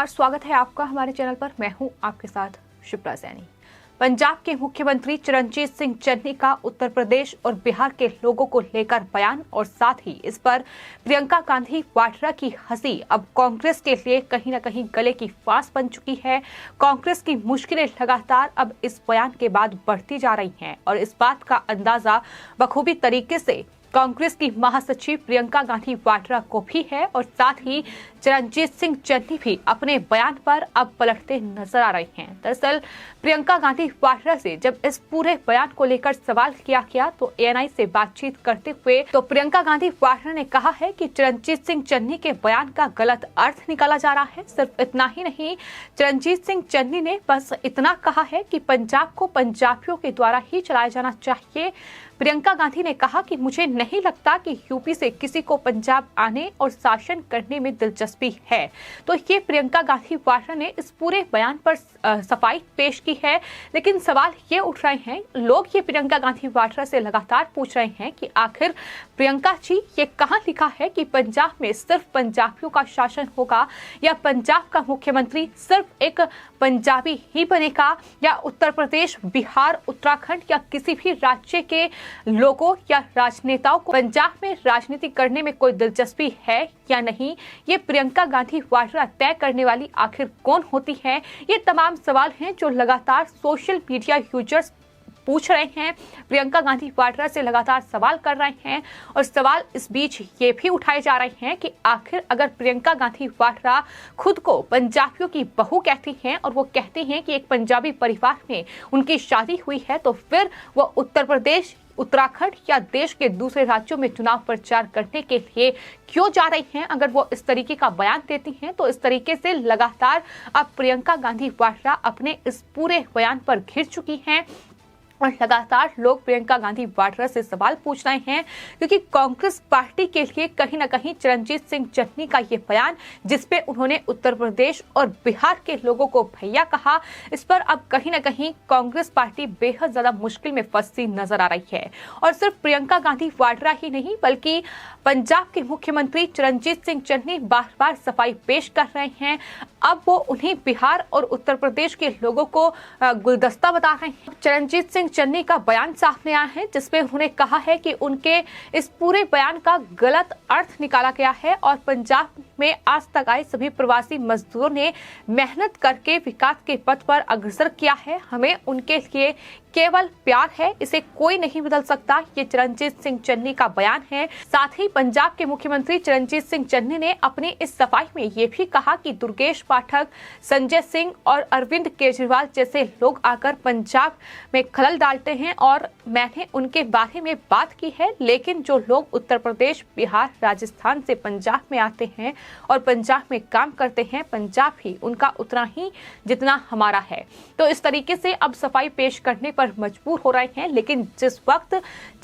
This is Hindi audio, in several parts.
नमस्कार, स्वागत है आपका हमारे चैनल पर। मैं हूं आपके साथ शिप्रा सैनी। पंजाब के मुख्यमंत्री चरणजीत सिंह चन्नी का उत्तर प्रदेश और बिहार के लोगों को लेकर बयान और साथ ही इस पर प्रियंका गांधी वाड्रा की हंसी अब कांग्रेस के लिए कहीं न कहीं गले की फांस बन चुकी है। कांग्रेस की मुश्किलें लगातार अब इस बयान के बाद बढ़ती जा रही हैं और इस बात का अंदाजा बखूबी तरीके से कांग्रेस की महासचिव प्रियंका गांधी वाड्रा को भी है और साथ ही चरणजीत सिंह चन्नी भी अपने बयान पर अब पलटते नजर आ रहे हैं। दरअसल प्रियंका गांधी वाड्रा से जब इस पूरे बयान को लेकर सवाल किया गया तो एएनआई से बातचीत करते हुए प्रियंका गांधी वाड्रा ने कहा है कि चरणजीत सिंह चन्नी के बयान का गलत अर्थ निकाला जा रहा है। सिर्फ इतना ही नहीं, चरणजीत सिंह चन्नी ने बस इतना कहा है कि पंजाब को पंजाबियों के द्वारा ही चलाया जाना चाहिए। प्रियंका गांधी ने कहा कि मुझे नहीं लगता कि यूपी से किसी को पंजाब आने और शासन करने में दिलचस्पी है। तो ये प्रियंका गांधी वाड्रा ने इस पूरे बयान पर सफाई पेश की है। लेकिन सवाल ये उठ रहे हैं, लोग ये प्रियंका गांधी वाड्रा से लगातार पूछ रहे हैं कि आखिर प्रियंका जी ये कहाँ लिखा है कि पंजाब में सिर्फ पंजाबियों का शासन होगा या पंजाब का मुख्यमंत्री सिर्फ एक पंजाबी ही बनेगा या उत्तर प्रदेश, बिहार, उत्तराखंड या किसी भी राज्य के लोगों या राजनेताओं को पंजाब में राजनीति करने में कोई दिलचस्पी है या नहीं। ये प्रियंका गांधी वाड्रा तय करने वाली आखिर कौन होती है? ये तमाम सवाल हैं जो लगातार सोशल मीडिया यूजर्स पूछ रहे हैं, प्रियंका गांधी वाड्रा से लगातार सवाल कर रहे हैं और सवाल इस बीच ये भी उठाए जा रहे हैं कि आखिर अगर प्रियंका गांधी वाड्रा खुद को पंजाबियों की बहू कहती हैं और वो कहती हैं कि एक पंजाबी परिवार में उनकी शादी हुई है, तो फिर वो उत्तर प्रदेश, उत्तराखंड या देश के दूसरे राज्यों में चुनाव प्रचार करने के लिए क्यों जा रही हैं? अगर वो इस तरीके का बयान देती हैं तो इस तरीके से लगातार अब प्रियंका गांधी वाड्रा अपने इस पूरे बयान पर घिर चुकी हैं और लगातार लोग प्रियंका गांधी वाड्रा से सवाल पूछ रहे हैं क्योंकि कांग्रेस पार्टी के लिए कहीं न कहीं चरणजीत सिंह चन्नी का ये बयान, जिसपे उन्होंने उत्तर प्रदेश और बिहार के लोगों को भैया कहा, इस पर अब कहीं न कहीं कांग्रेस पार्टी बेहद ज्यादा मुश्किल में फंसी नजर आ रही है। और सिर्फ प्रियंका गांधी वाड्रा ही नहीं बल्कि पंजाब के मुख्यमंत्री चरणजीत सिंह चन्नी बार बार सफाई पेश कर रहे हैं। अब वो उन्हीं बिहार और उत्तर प्रदेश के लोगों को गुलदस्ता बता रहे हैं। चरणजीत सिंह चन्नी का बयान सामने आया है जिसमें उन्होंने कहा है कि उनके इस पूरे बयान का गलत अर्थ निकाला गया है और पंजाब में आज तक आए सभी प्रवासी मजदूरों ने मेहनत करके विकास के पथ पर अग्रसर किया है। हमें उनके लिए केवल प्यार है, इसे कोई नहीं बदल सकता। ये चरणजीत सिंह चन्नी का बयान है। साथ ही पंजाब के मुख्यमंत्री चरणजीत सिंह चन्नी ने अपनी इस सफाई में ये भी कहा कि दुर्गेश पाठक, संजय सिंह और अरविंद केजरीवाल जैसे लोग आकर पंजाब में खलल डालते हैं और मैंने उनके बारे में बात की है, लेकिन जो लोग उत्तर प्रदेश, बिहार, राजस्थान से पंजाब में आते हैं और पंजाब में काम करते हैं, पंजाब ही उनका उतना ही जितना हमारा है। तो इस तरीके से अब सफाई पेश करने पर मजबूर हो रहे हैं। लेकिन जिस वक्त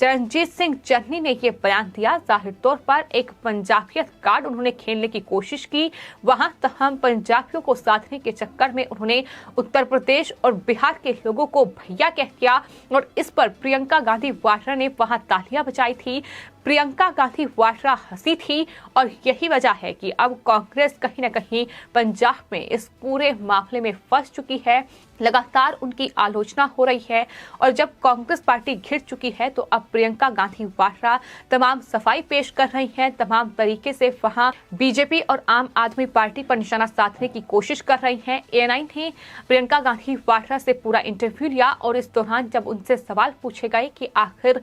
चरणजीत सिंह चन्नी ने यह बयान दिया, जाहिर तौर पर एक पंजाबियत कार्ड उन्होंने खेलने की कोशिश की। वहां तमाम पंजाबियों को साधने के चक्कर में उन्होंने उत्तर प्रदेश और बिहार के लोगों को भैया कह दिया और इस पर प्रियंका गांधी वाड्रा ने वहां तालियां बजाई थी। प्रियंका गांधी वाड्रा हंसी थी और यही वजह है कि अब कांग्रेस कहीं न कहीं पंजाब में इस पूरे मामले में फंस चुकी है। लगातार उनकी आलोचना हो रही है और जब कांग्रेस पार्टी घिर चुकी है तो अब प्रियंका गांधी वाड्रा तमाम सफाई पेश कर रही हैं, तमाम तरीके से वहां बीजेपी और आम आदमी पार्टी पर निशाना साधने की कोशिश कर रही हैं। एएनआई ने प्रियंका गांधी वाड्रा से पूरा इंटरव्यू लिया और इस दौरान जब उनसे सवाल पूछे गए कि आखिर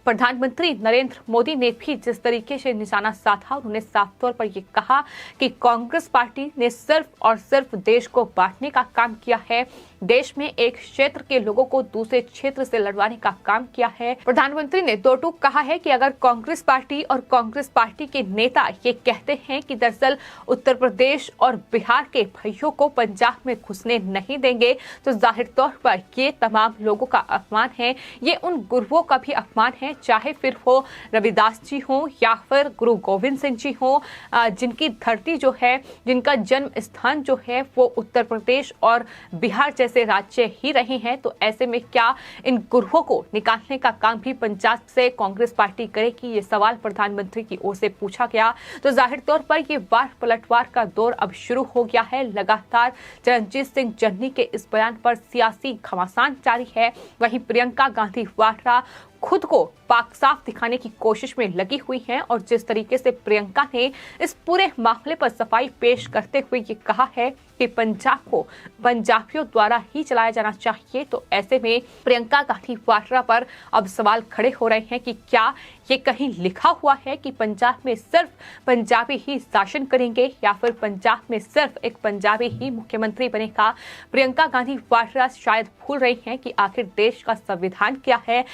प्रधानमंत्री नरेंद्र मोदी ने भी जिस तरीके से निशाना साधा, उन्होंने साफ तौर पर यह कहा कि कांग्रेस पार्टी ने सिर्फ और सिर्फ देश को बांटने का काम किया है, देश में एक क्षेत्र के लोगों को दूसरे क्षेत्र से लड़वाने का काम किया है। प्रधानमंत्री ने दो टूक कहा है कि अगर कांग्रेस पार्टी और कांग्रेस पार्टी के नेता ये कहते हैं कि दरअसल उत्तर प्रदेश और बिहार के भाइयों को पंजाब में घुसने नहीं देंगे, तो जाहिर तौर पर ये तमाम लोगों का अपमान है। ये उन गुरुओं का भी अपमान है चाहे फिर वो रविदास जी हो या फिर गुरु गोविंद सिंह जी हो, जिनकी धरती जो है, जिनका जन्म स्थान जो है वो उत्तर प्रदेश और बिहार जैसे राज्य ही रहे हैं। तो ऐसे में क्या इन गुरुओं को निकालने का काम भी पंजाब से कांग्रेस पार्टी करेगी? ये सवाल प्रधानमंत्री की ओर से पूछा गया। तो जाहिर तौर पर ये वार पलटवार का दौर अब शुरू हो गया है। लगातार चरणजीत सिंह चन्नी के इस बयान पर सियासी घमासान जारी है। वहीं प्रियंका गांधी वाड्रा खुद को पाक साफ दिखाने की कोशिश में लगी हुई हैं और जिस तरीके से प्रियंका ने इस पूरे मामले पर सफाई पेश करते हुए ये कहा है कि पंजाब को पंजाबियों द्वारा ही चलाया जाना चाहिए, तो ऐसे में प्रियंका गांधी वाड्रा पर अब सवाल खड़े हो रहे हैं कि क्या ये कहीं लिखा हुआ है कि पंजाब में सिर्फ पंजाबी ही शासन करेंगे या फिर पंजाब में सिर्फ एक पंजाबी ही मुख्यमंत्री बनेगा? प्रियंका गांधी वाड्रा शायद भूल रही हैं कि आखिर देश का संविधान क्या है।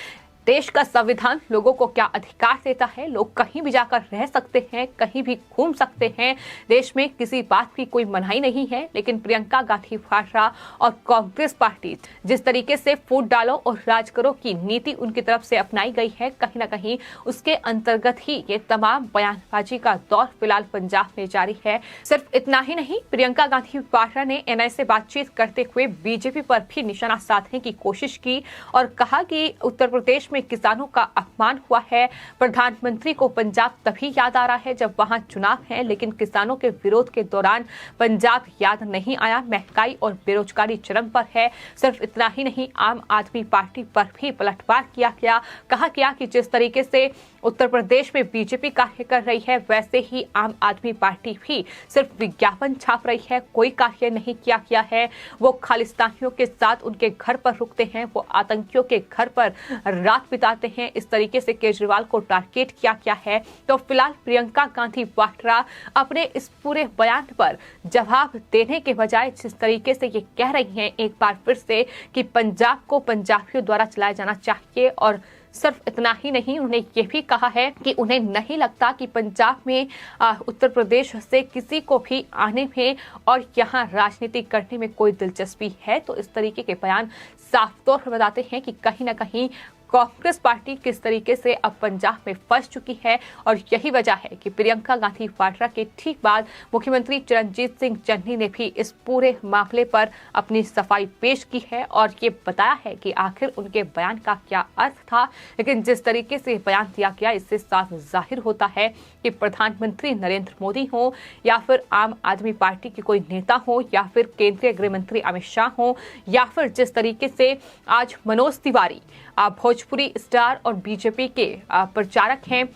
देश का संविधान लोगों को क्या अधिकार देता है? लोग कहीं भी जाकर रह सकते हैं, कहीं भी घूम सकते हैं, देश में किसी बात की कोई मनाही नहीं है। लेकिन प्रियंका गांधी वाड्रा और कांग्रेस पार्टी जिस तरीके से फूट डालो और राज करो की नीति उनकी तरफ से अपनाई गई है, कहीं ना कहीं उसके अंतर्गत ही ये तमाम बयानबाजी का दौर फिलहाल पंजाब में जारी है। सिर्फ इतना ही नहीं, प्रियंका गांधी वाड्रा ने एनआई से बातचीत करते हुए बीजेपी पर भी निशाना साधने की कोशिश की और कहा कि उत्तर प्रदेश में किसानों का अपमान हुआ है। प्रधानमंत्री को पंजाब तभी याद आ रहा है जब वहां चुनाव है, लेकिन किसानों के विरोध के दौरान पंजाब याद नहीं आया। महंगाई और बेरोजगारी चरम पर है। सिर्फ इतना ही नहीं, आम आदमी पार्टी पर भी पलटवार किया गया। कहा गया कि जिस तरीके से उत्तर प्रदेश में बीजेपी कार्य कर रही है, वैसे ही आम आदमी पार्टी भी सिर्फ विज्ञापन छाप रही है, कोई कार्य नहीं किया गया है। वो खालिस्तानियों के साथ उनके घर पर रुकते हैं, वो आतंकियों के घर पर रात बिताते हैं। इस तरीके से केजरीवाल को टारगेट किया गया है। तो फिलहाल प्रियंका गांधी वाड्रा अपने इस पूरे बयान पर जवाब देने के बजाय जिस तरीके से ये कह रही हैं एक बार फिर से कि पंजाब को पंजाबियों द्वारा चलाया जाना चाहिए, और सिर्फ इतना ही नहीं, उन्हें यह भी कहा है कि उन्हें नहीं लगता कि पंजाब में उत्तर प्रदेश से किसी को भी आने में और यहाँ राजनीति करने में कोई दिलचस्पी है। तो इस तरीके के बयान साफ तौर पर बताते हैं कि कहीं ना कहीं कांग्रेस पार्टी किस तरीके से अब पंजाब में फंस चुकी है। और यही वजह है कि प्रियंका गांधी वाड्रा के ठीक बाद मुख्यमंत्री चरणजीत सिंह चन्नी ने भी इस पूरे मामले पर अपनी सफाई पेश की है और ये बताया है कि आखिर उनके बयान का क्या अर्थ था। लेकिन जिस तरीके से बयान दिया गया, इससे साफ जाहिर होता है कि प्रधानमंत्री नरेंद्र मोदी हो या फिर आम आदमी पार्टी के कोई नेता हो या फिर केंद्रीय गृह मंत्री अमित शाह हो या फिर जिस तरीके से आज मनोज तिवारी भोजपुरी स्टार और बीजेपी के प्रचारक हैं,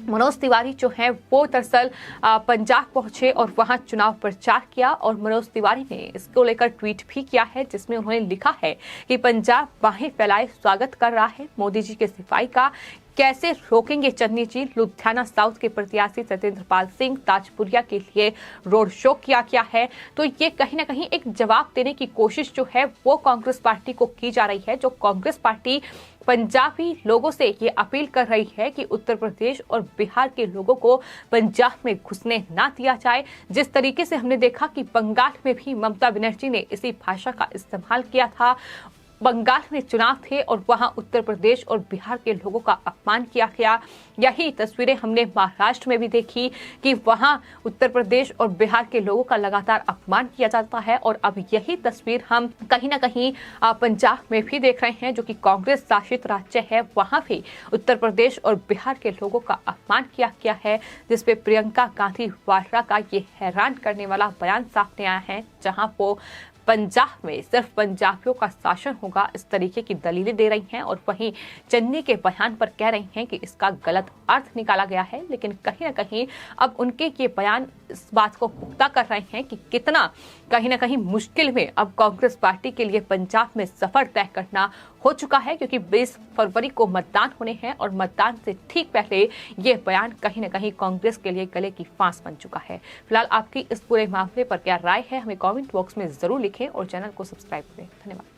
मनोज तिवारी जो है वो दरअसल पंजाब पहुंचे और वहां चुनाव प्रचार किया। और मनोज तिवारी ने इसको लेकर ट्वीट भी किया है जिसमें उन्होंने लिखा है कि पंजाब बाहें फैलाए स्वागत कर रहा है मोदी जी के सफाई का, कैसे रोकेंगे चन्नी जी। लुधियाना साउथ के प्रत्याशी सत्येंद्र पाल सिंह ताजपुरिया के लिए रोड शो किया गया है। तो ये कहीं ना कहीं एक जवाब देने की कोशिश जो है वो कांग्रेस पार्टी को की जा रही है। जो कांग्रेस पार्टी पंजाबी लोगों से ये अपील कर रही है कि उत्तर प्रदेश और बिहार के लोगों को पंजाब में घुसने ना दिया जाए। जिस तरीके से हमने देखा कि बंगाल में भी ममता बनर्जी ने इसी भाषा का इस्तेमाल किया था। बंगाल में चुनाव थे और वहां उत्तर प्रदेश और बिहार के लोगों का अपमान किया गया। यही तस्वीरें हमने महाराष्ट्र में भी देखी कि वहां उत्तर प्रदेश और बिहार के लोगों का लगातार अपमान किया जाता है। और अब यही तस्वीर हम कहीं ना कहीं पंजाब में भी देख रहे हैं, जो कि कांग्रेस शासित राज्य है। वहां भी उत्तर प्रदेश और बिहार के लोगों का अपमान किया गया है, जिसपे प्रियंका गांधी वाड्रा का ये हैरान करने वाला बयान सामने आया है, जहां वो पंजाब में सिर्फ पंजाबियों का शासन होगा इस तरीके की दलीलें दे रही हैं। और वहीं चन्नी के बयान पर कह रही हैं कि इसका गलत अर्थ निकाला गया है। लेकिन कहीं ना कहीं अब उनके ये बयान इस बात को पुख्ता कर रहे हैं कि कितना कहीं ना कहीं मुश्किल में अब कांग्रेस पार्टी के लिए पंजाब में सफर तय करना हो चुका है, क्योंकि 20 फरवरी को मतदान होने हैं और मतदान से ठीक पहले ये बयान कहीं ना कहीं कांग्रेस के लिए गले की फांस बन चुका है। फिलहाल आपकी इस पूरे मामले पर क्या राय है, हमें कमेंट बॉक्स में जरूर लिखें और चैनल को सब्सक्राइब करें। धन्यवाद।